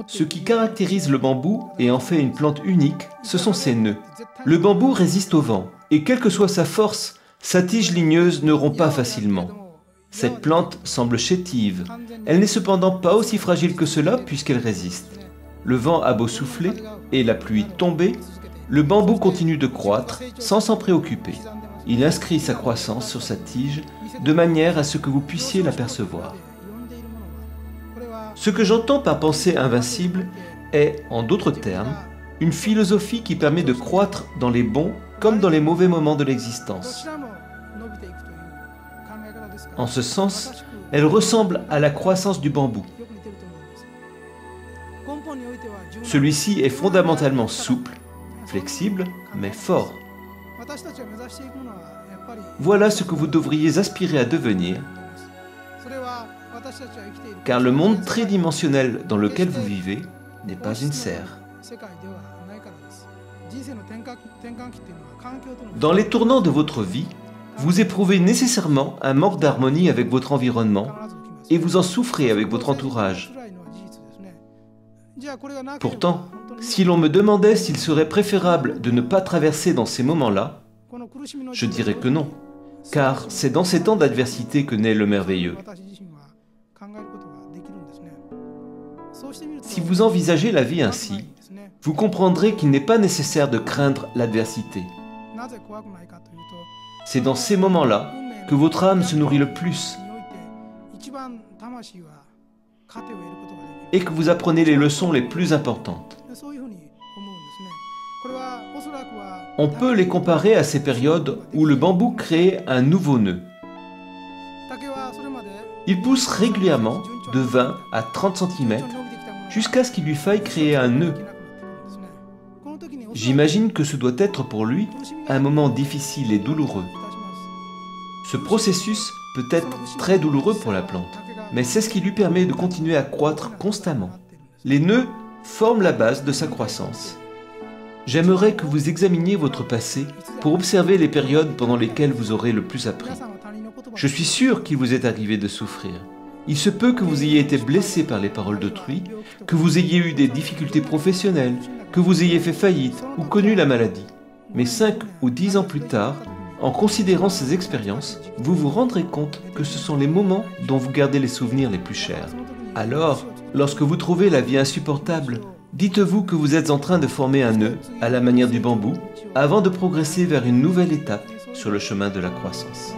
Ce qui caractérise le bambou et en fait une plante unique, ce sont ses nœuds. Le bambou résiste au vent, et quelle que soit sa force, sa tige ligneuse ne rompt pas facilement. Cette plante semble chétive. Elle n'est cependant pas aussi fragile que cela puisqu'elle résiste. Le vent a beau souffler et la pluie tomber, le bambou continue de croître sans s'en préoccuper. Il inscrit sa croissance sur sa tige de manière à ce que vous puissiez l'apercevoir. Ce que j'entends par pensée invincible est, en d'autres termes, une philosophie qui permet de croître dans les bons comme dans les mauvais moments de l'existence. En ce sens, elle ressemble à la croissance du bambou. Celui-ci est fondamentalement souple, flexible, mais fort. Voilà ce que vous devriez aspirer à devenir, car le monde tridimensionnel dans lequel vous vivez n'est pas une serre. Dans les tournants de votre vie, vous éprouvez nécessairement un manque d'harmonie avec votre environnement et vous en souffrez avec votre entourage. Pourtant, si l'on me demandait s'il serait préférable de ne pas traverser dans ces moments-là, je dirais que non, car c'est dans ces temps d'adversité que naît le merveilleux. Si vous envisagez la vie ainsi, vous comprendrez qu'il n'est pas nécessaire de craindre l'adversité. C'est dans ces moments-là que votre âme se nourrit le plus et que vous apprenez les leçons les plus importantes. On peut les comparer à ces périodes où le bambou crée un nouveau nœud. Il pousse régulièrement de 20 à 30 cm jusqu'à ce qu'il lui faille créer un nœud. J'imagine que ce doit être pour lui un moment difficile et douloureux. Ce processus peut être très douloureux pour la plante, mais c'est ce qui lui permet de continuer à croître constamment. Les nœuds forment la base de sa croissance. J'aimerais que vous examiniez votre passé pour observer les périodes pendant lesquelles vous aurez le plus appris. Je suis sûr qu'il vous est arrivé de souffrir. Il se peut que vous ayez été blessé par les paroles d'autrui, que vous ayez eu des difficultés professionnelles, que vous ayez fait faillite ou connu la maladie. Mais 5 ou 10 ans plus tard, en considérant ces expériences, vous vous rendrez compte que ce sont les moments dont vous gardez les souvenirs les plus chers. Alors, lorsque vous trouvez la vie insupportable, dites-vous que vous êtes en train de former un nœud à la manière du bambou avant de progresser vers une nouvelle étape sur le chemin de la croissance.